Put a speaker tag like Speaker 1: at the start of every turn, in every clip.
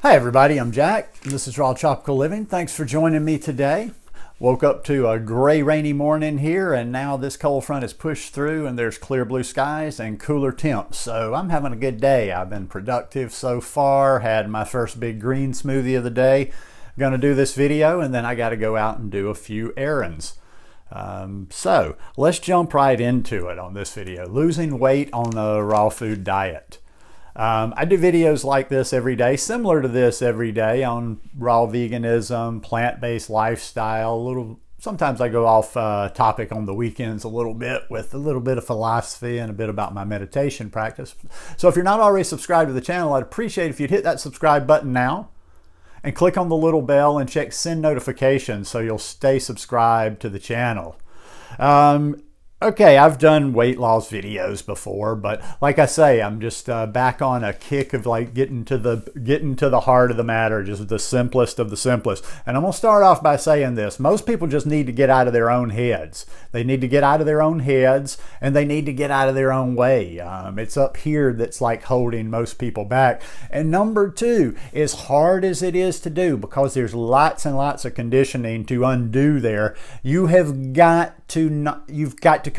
Speaker 1: Hi everybody, I'm Jack. This is Raw Tropical Living. Thanks for joining me today. Woke up to a gray, rainy morning here, and now this cold front is pushed through and there's clear blue skies and cooler temps. So I'm having a good day. I've been productive so far, had my first big green smoothie of the day. I'm gonna do this video and then I gotta go out and do a few errands. So let's jump right into it on this video. Losing weight on the raw food diet. I do videos like this every day, similar to this every day, on raw veganism, plant-based lifestyle. Sometimes I go off topic on the weekends a little bit with a little bit of philosophy and a bit about my meditation practice. So if you're not already subscribed to the channel, I'd appreciate if you'd hit that subscribe button now and click on the little bell and check send notifications so you'll stay subscribed to the channel. Okay, I've done weight loss videos before, but like I say, I'm just back on a kick of like getting to the heart of the matter, just the simplest of the simplest. And I'm gonna start off by saying this: most people just need to get out of their own heads. They need to get out of their own heads, and they need to get out of their own way. It's up here that's like holding most people back. And number two, as hard as it is to do, because there's lots and lots of conditioning to undo there, you've got to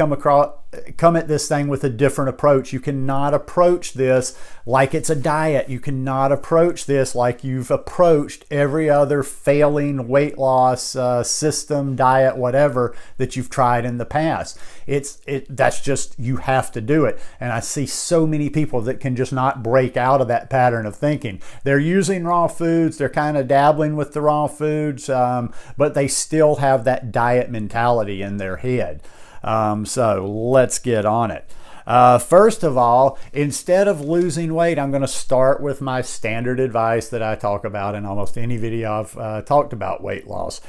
Speaker 1: come at this thing with a different approach. You cannot approach this like it's a diet. You cannot approach this like you've approached every other failing weight loss system, diet, whatever that you've tried in the past. That's just, you have to do it. And I see so many people that can just not break out of that pattern of thinking. They're using raw foods, they're kind of dabbling with the raw foods, but they still have that diet mentality in their head. So let's get on it. First of all, instead of losing weight, I'm going to start with my standard advice that I talk about in almost any video I've talked about weight loss.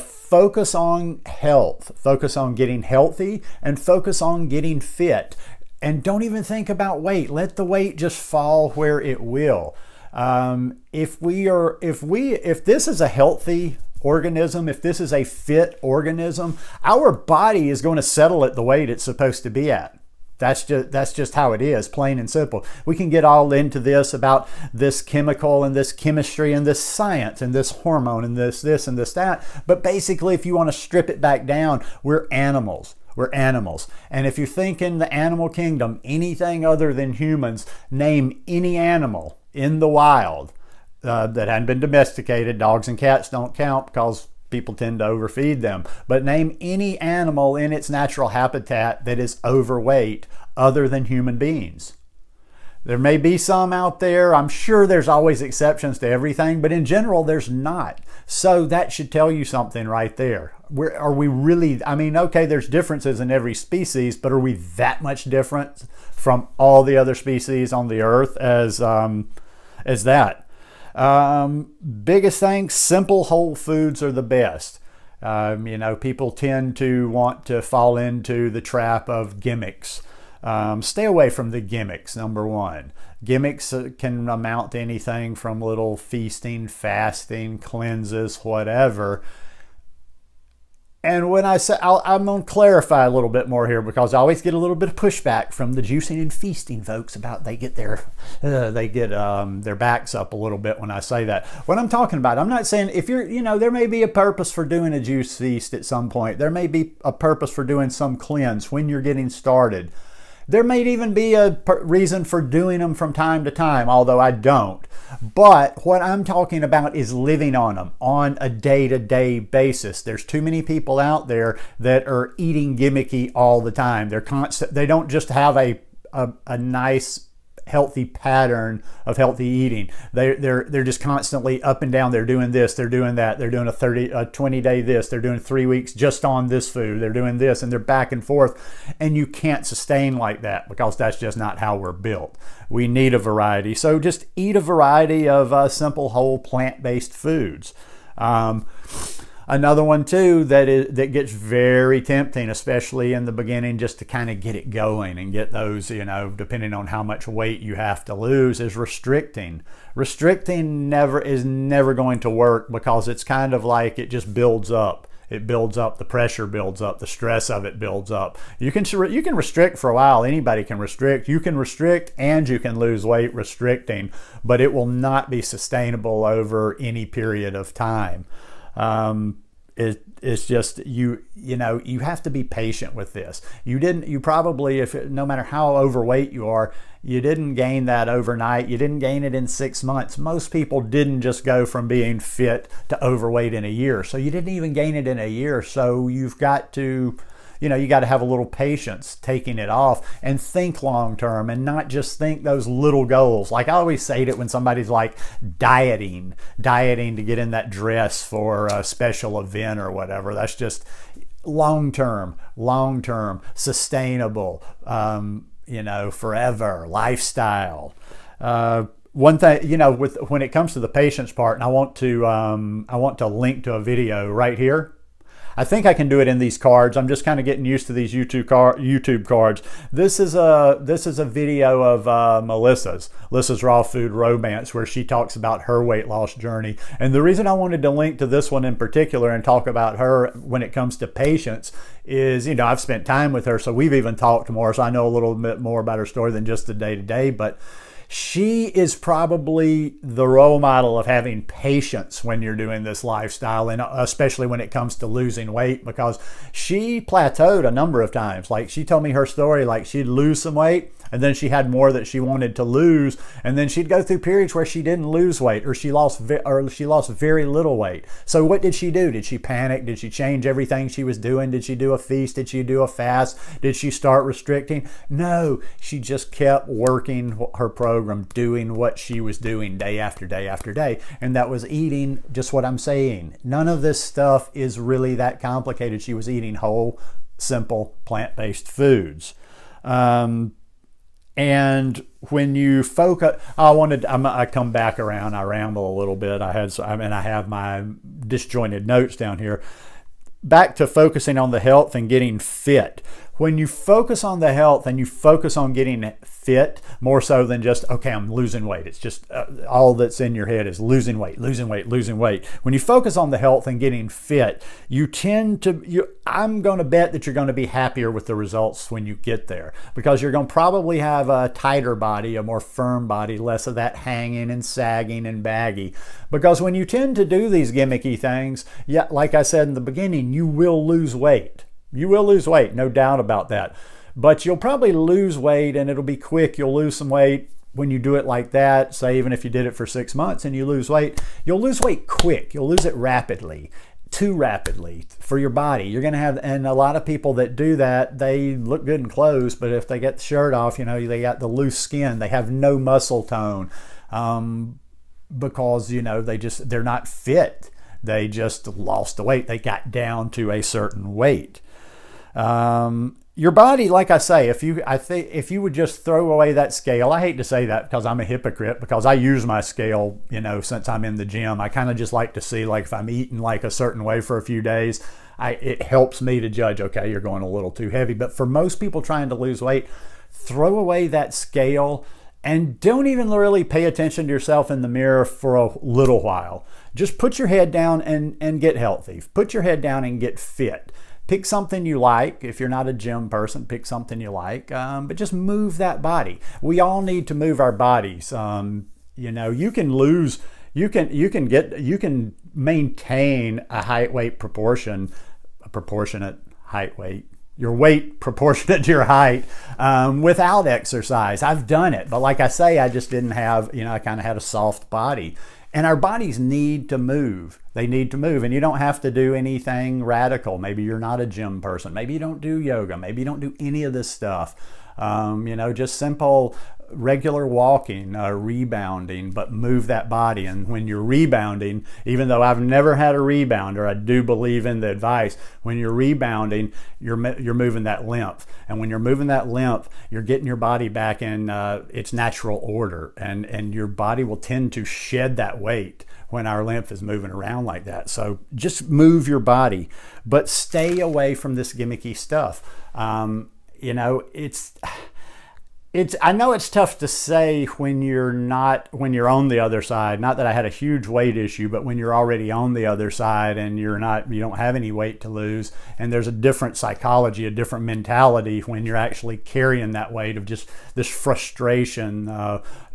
Speaker 1: Focus on health, focus on getting healthy, and focus on getting fit. And don't even think about weight. Let the weight just fall where it will. If this is a healthy organism, if this is a fit organism, our body is going to settle at the weight it's supposed to be at. That's just how it is, plain and simple. We can get all into this about this chemical and this chemistry and this science and this hormone and this and this that. But basically, if you want to strip it back down, we're animals. We're animals. And if you think in the animal kingdom, anything other than humans, name any animal in the wild that hadn't been domesticated. Dogs and cats don't count because people tend to overfeed them. But name any animal in its natural habitat that is overweight other than human beings. There may be some out there. I'm sure there's always exceptions to everything, but in general, there's not. So that should tell you something right there. Are we really, I mean, okay, there's differences in every species, but are we that much different from all the other species on the earth as that? Biggest thing, simple whole foods are the best. You know, people tend to want to fall into the trap of gimmicks. Stay away from the gimmicks, number one. Gimmicks can amount to anything from little feasting, fasting, cleanses, whatever. And when I say, I'm going to clarify a little bit more here, because I always get a little bit of pushback from the juicing and feasting folks about they get their backs up a little bit when I say that. What I'm talking about, I'm not saying if you're, you know, there may be a purpose for doing a juice feast at some point. There may be a purpose for doing some cleanse when you're getting started. There may even be a reason for doing them from time to time, although I don't. But what I'm talking about is living on them on a day-to-day basis. There's too many people out there that are eating gimmicky all the time. They don't just have a nice, healthy pattern of healthy eating. They're just constantly up and down. They're doing this, they're doing that, they're doing a 20-day this, they're doing 3 weeks just on this food, they're doing this, and they're back and forth. And you can't sustain like that, because that's just not how we're built. We need a variety. So just eat a variety of simple whole plant-based foods. Another one too that gets very tempting, especially in the beginning, just to kind of get it going and get those, you know, depending on how much weight you have to lose, is restricting. Restricting is never going to work, because it's kind of like it just builds up. it builds up, the pressure builds up, the stress of it builds up. You can restrict for a while. Anybody can restrict. You can restrict and you can lose weight restricting, but it will not be sustainable over any period of time. It's just, you know, you have to be patient with this. You probably, no matter how overweight you are, you didn't gain that overnight. You didn't gain it in 6 months. Most people didn't just go from being fit to overweight in a year. So you didn't even gain it in a year. So you've got to, you know, you got to have a little patience taking it off and think long term and not just think those little goals. Like I always say it when somebody's like dieting to get in that dress for a special event or whatever. That's just long term, sustainable, you know, forever lifestyle. One thing, you know, when it comes to the patience part, and I want to link to a video right here. I think I can do it in these cards. I'm just kind of getting used to these YouTube cards. This is a video of Melissa's Raw Food Romance, where she talks about her weight loss journey. And the reason I wanted to link to this one in particular and talk about her when it comes to patience is, you know, I've spent time with her, so we've even talked more, so I know a little bit more about her story than just the day-to-day, but she is probably the role model of having patience when you're doing this lifestyle, and especially when it comes to losing weight, because she plateaued a number of times. Like she told me her story, like she'd lose some weight and then she had more that she wanted to lose, and then she'd go through periods where she didn't lose weight, or she lost very little weight. So what did she do? Did she panic? Did she change everything she was doing? Did she do a feast? Did she do a fast? Did she start restricting? No, she just kept working her program, doing what she was doing day after day after day, and that was eating just what I'm saying. None of this stuff is really that complicated. She was eating whole, simple, plant-based foods. And when you focus, I come back around, I ramble a little bit. I have my disjointed notes down here. Back to focusing on the health and getting fit. When you focus on the health and you focus on getting fit, more so than just, okay, I'm losing weight. It's just all that's in your head is losing weight. When you focus on the health and getting fit, I'm going to bet that you're going to be happier with the results when you get there, because you're going to probably have a tighter body, a more firm body, less of that hanging and sagging and baggy. Because when you tend to do these gimmicky things, yeah, like I said in the beginning, you will lose weight. You will lose weight, no doubt about that. But you'll probably lose weight, and it'll be quick. You'll lose some weight when you do it like that. Say even if you did it for 6 months and you lose weight, you'll lose weight quick. You'll lose it rapidly, too rapidly for your body. You're going to have, and a lot of people that do that, they look good in clothes, but if they get the shirt off, you know, they got the loose skin. They have no muscle tone because, you know, they're not fit. They just lost the weight. They got down to a certain weight. Your body, like I say, if you would just throw away that scale, I hate to say that because I'm a hypocrite, because I use my scale, you know, since I'm in the gym. I kind of just like to see, like, if I'm eating like a certain way for a few days, it helps me to judge, okay, you're going a little too heavy. But for most people trying to lose weight, throw away that scale and don't even really pay attention to yourself in the mirror for a little while. Just put your head down and get healthy. Put your head down and get fit. Pick something you like. If you're not a gym person, pick something you like, but just move that body. We all need to move our bodies. You know, you can maintain a height-weight proportion, a proportionate height-weight, your weight proportionate to your height, without exercise. I've done it, but like I say, I just didn't have, you know, I kind of had a soft body. And our bodies need to move. They need to move. And you don't have to do anything radical. Maybe you're not a gym person. Maybe you don't do yoga. Maybe you don't do any of this stuff. You know, just simple, regular walking, rebounding, but move that body. And when you're rebounding, even though I've never had a rebounder, I do believe in the advice. When you're rebounding, you're moving that lymph. And when you're moving that lymph, you're getting your body back in its natural order. And your body will tend to shed that weight when our lymph is moving around like that. So just move your body, but stay away from this gimmicky stuff. You know, I know it's tough to say when you're on the other side. Not that I had a huge weight issue, but when you're already on the other side and you don't have any weight to lose, and there's a different psychology, a different mentality when you're actually carrying that weight of just this frustration,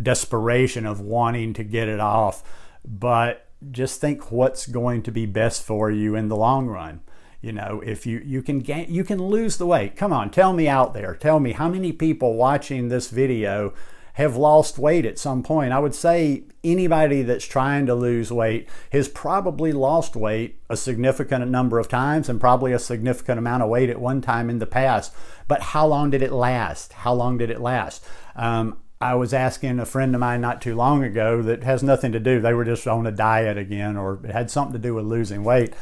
Speaker 1: desperation of wanting to get it off. But just think what's going to be best for you in the long run. You know, if you can lose the weight. Come on, tell me out there. Tell me how many people watching this video have lost weight at some point. I would say anybody that's trying to lose weight has probably lost weight a significant number of times and probably a significant amount of weight at one time in the past. But how long did it last? How long did it last? I was asking a friend of mine not too long ago that has nothing to do. They were just on a diet again, or it had something to do with losing weight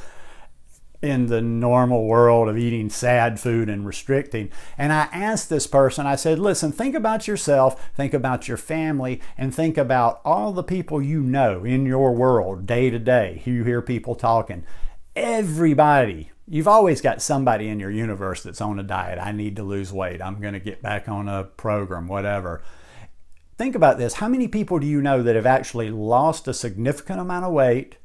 Speaker 1: in the normal world of eating sad food and restricting. And I asked this person, I said, listen, think about yourself, think about your family, and think about all the people you know in your world day to day. You hear people talking. Everybody, you've always got somebody in your universe that's on a diet. I need to lose weight. I'm going to get back on a program, whatever. Think about this. How many people do you know that have actually lost a significant amount of weight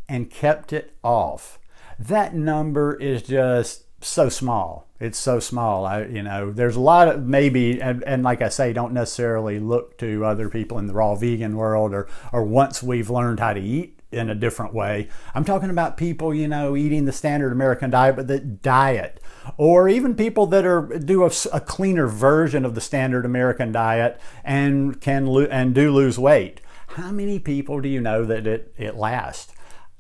Speaker 1: and kept it off? That number is just so small. It's so small. There's a lot of maybe, and like I say, don't necessarily look to other people in the raw vegan world or once we've learned how to eat in a different way. I'm talking about people, eating the standard American diet, but that diet, or even people that do a cleaner version of the standard American diet and do lose weight. How many people do you know that it lasts?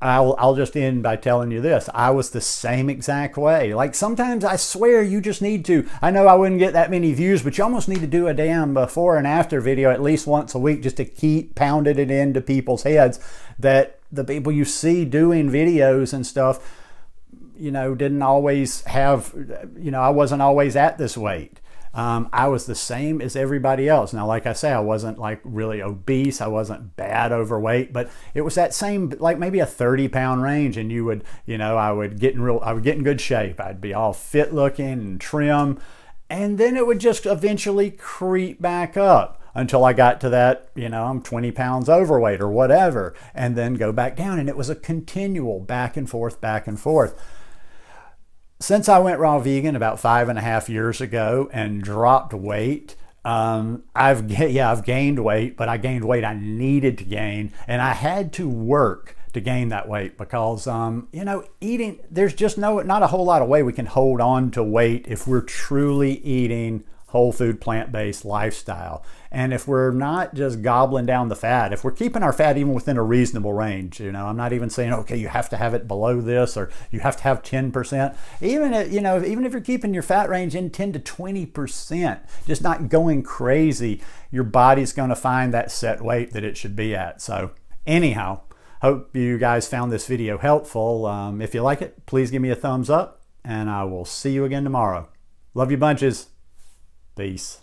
Speaker 1: I'll just end by telling you this. I was the same exact way. Like sometimes I swear you just need to, I know I wouldn't get that many views, but you almost need to do a damn before and after video at least once a week just to keep pounding it into people's heads that the people you see doing videos and stuff, didn't always have, I wasn't always at this weight. I was the same as everybody else. Now, like I say, I wasn't like really obese. I wasn't bad overweight, but it was that same, like maybe a 30-pound range. And I would get in good shape. I'd be all fit looking and trim. And then it would just eventually creep back up until I got to that, I'm 20 pounds overweight or whatever, and then go back down. And it was a continual back and forth, back and forth. Since I went raw vegan about 5.5 years ago and dropped weight, I've gained weight, but I gained weight I needed to gain, and I had to work to gain that weight because, eating, there's just not a whole lot of way we can hold on to weight if we're truly eating whole food, plant-based lifestyle. And if we're not just gobbling down the fat, if we're keeping our fat even within a reasonable range, I'm not even saying, okay, you have to have it below this or you have to have 10%. Even if you're keeping your fat range in 10 to 20%, just not going crazy, your body's going to find that set weight that it should be at. So anyhow, hope you guys found this video helpful. If you like it, please give me a thumbs up and I will see you again tomorrow. Love you bunches. Peace.